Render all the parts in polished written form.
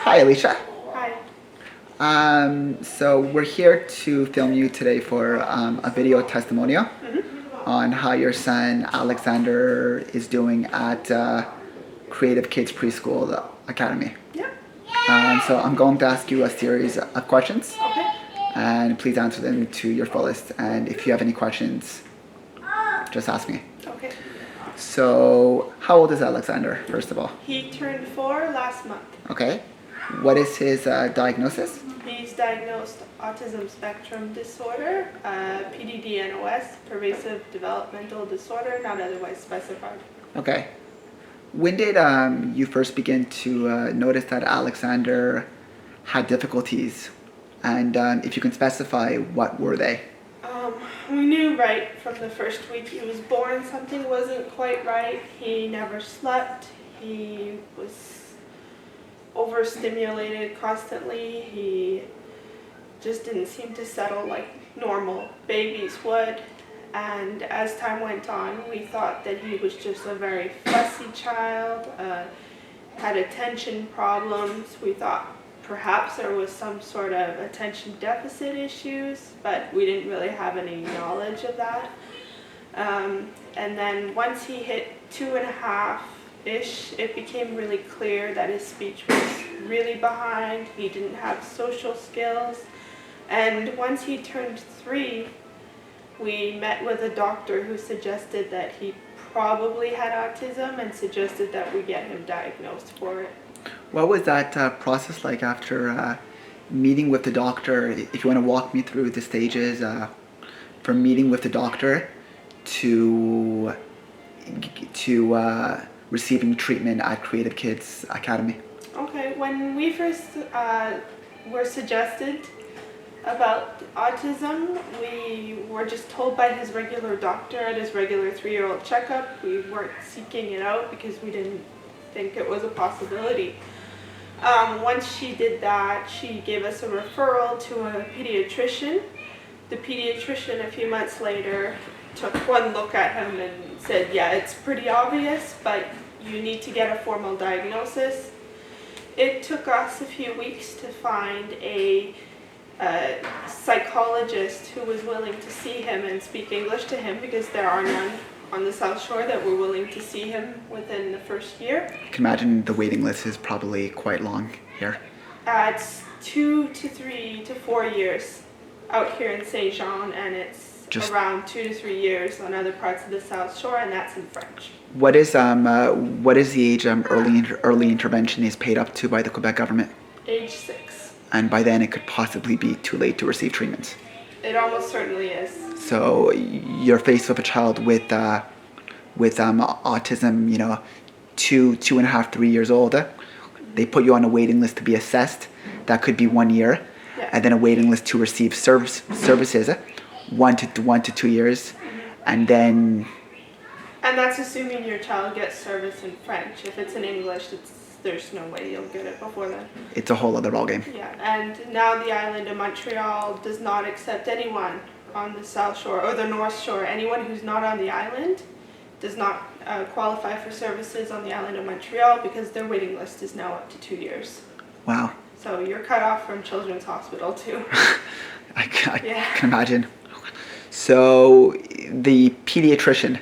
Hi, Alicia. Hi. So we're here to film you today for a video testimonial on how your son Alexander is doing at Creative Kids Preschool Academy. Yeah. So I'm going to ask you a series of questions, Okay. and please answer them to your fullest. And if you have any questions, just ask me. Okay. So, how old is Alexander, first of all? He turned 4 last month. Okay. What is his diagnosis? He's diagnosed autism spectrum disorder, PDD-NOS, pervasive developmental disorder, not otherwise specified. Okay. When did you first begin to notice that Alexander had difficulties? And if you can specify, what were they? We knew right from the first week he was born something wasn't quite right. He never slept. He was overstimulated constantly. He just didn't seem to settle like normal babies would. And as time went on, we thought that he was just a very fussy child, had attention problems. We thought perhaps there was some sort of attention deficit issues, but we didn't really have any knowledge of that. And then once he hit 2.5-ish, it became really clear that his speech was really behind. He didn't have social skills. And once he turned 3, we met with a doctor who suggested that he probably had autism and suggested that we get him diagnosed for it. What was that process like after meeting with the doctor? If you want to walk me through the stages from meeting with the doctor to receiving treatment at Creative Kids Academy. Okay, when we first were suggested about autism, we were just told by his regular doctor at his regular 3-year-old checkup. We weren't seeking it out because we didn't think it was a possibility. Once she did that, she gave us a referral to a pediatrician. The pediatrician a few months later took one look at him and said, yeah, it's pretty obvious, but you need to get a formal diagnosis. It took us a few weeks to find a psychologist who was willing to see him and speak English to him, because there are none on the South Shore that were willing to see him within the first year. I can imagine the waiting list is probably quite long here. It's 2 to 3 to 4 years out here in Saint Jean, and it's around 2 to 3 years on other parts of the South Shore, and that's in French. What is the age early intervention is paid up to by the Quebec government? Age 6. And by then it could possibly be too late to receive treatment. It almost certainly is. So you're faced with a child with autism, 2.5, 3 years old. They put you on a waiting list to be assessed. That could be 1 year. Yeah. And then a waiting list to receive services, 1 to 2 years. And then... And that's assuming your child gets service in French. If it's in English, there's no way you'll get it before then. It's a whole other ballgame. Yeah, and now the island of Montreal does not accept anyone on the South Shore or the North Shore. Anyone who's not on the island does not qualify for services on the island of Montreal, because their waiting list is now up to 2 years. Wow. So you're cut off from Children's Hospital too. I can imagine. So the pediatrician,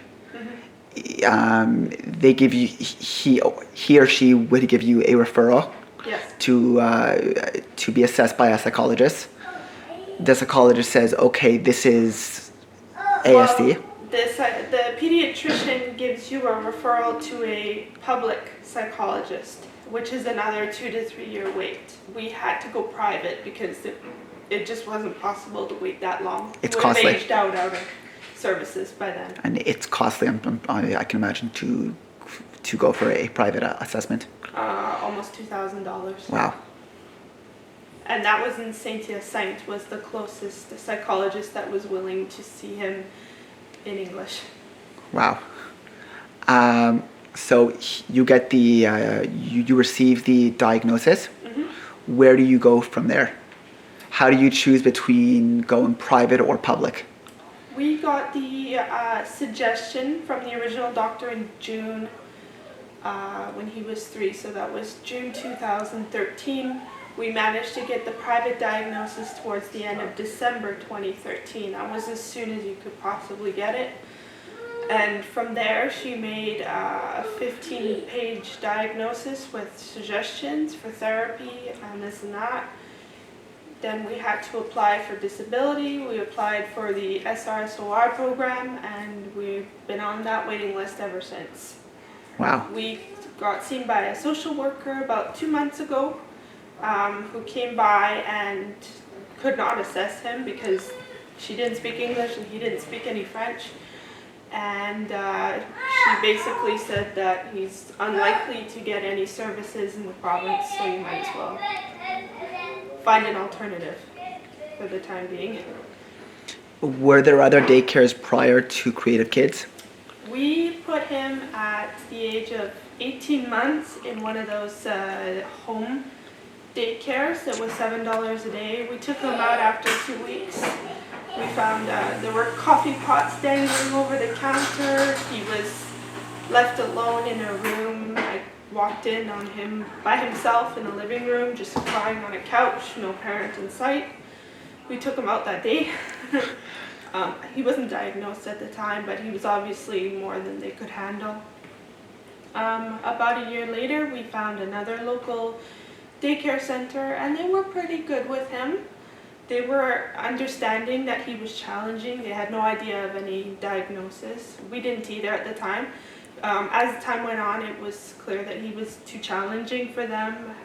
they give you, he or she would give you a referral. Yes. To be assessed by a psychologist. The psychologist says, okay, this is ASD. Well, the pediatrician gives you a referral to a public psychologist, which is another 2 to 3 year wait. We had to go private because it just wasn't possible to wait that long. It's we would costly. have aged out of services by then. And it's costly, I can imagine, to go for a private assessment. Almost $2,000. Wow. And that was in Saint-Hyacinthe, was the closest psychologist that was willing to see him in English. Wow. So you get you receive the diagnosis. Mm-hmm. Where do you go from there? How do you choose between going private or public? We got the suggestion from the original doctor in June when he was 3, so that was June 2013. We managed to get the private diagnosis towards the end of December 2013. That was as soon as you could possibly get it. And from there, she made a 15-page diagnosis with suggestions for therapy and this and that. Then we had to apply for disability. We applied for the SRSOR program, and we've been on that waiting list ever since. Wow. We got seen by a social worker about 2 months ago, who came by and could not assess him because she didn't speak English and he didn't speak any French. And she basically said that he's unlikely to get any services in the province, so you might as well find an alternative for the time being. Were there other daycares prior to Creative Kids? We put him at the age of 18 months in one of those home daycares that was $7 a day. We took him out after 2 weeks. We found there were coffee pots dangling over the counter. He was left alone in a room. I walked in on him by himself in the living room, just crying on a couch, no parent in sight. We took him out that day. He wasn't diagnosed at the time, but he was obviously more than they could handle. About a year later, we found another local daycare center, and they were pretty good with him. They were understanding that he was challenging. They had no idea of any diagnosis. We didn't either at the time. As time went on, it was clear that he was too challenging for them.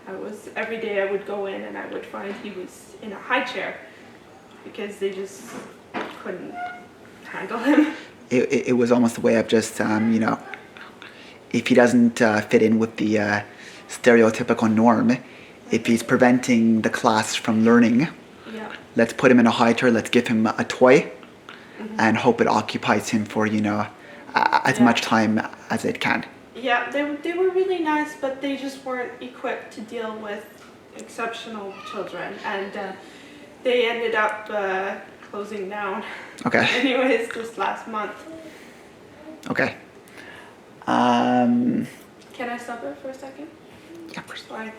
Every day I would go in and I would find he was in a high chair because they just couldn't handle him. It was almost a way of just, if he doesn't fit in with the stereotypical norm, if he's preventing the class from learning, Yeah. let's put him in a high chair, let's give him a toy, and hope it occupies him for, as much time as it can. Yeah, they were really nice, but they just weren't equipped to deal with exceptional children, and they ended up closing down. Okay. Anyways, this last month. Okay. Can I stop it for a second? Yeah, first. Why?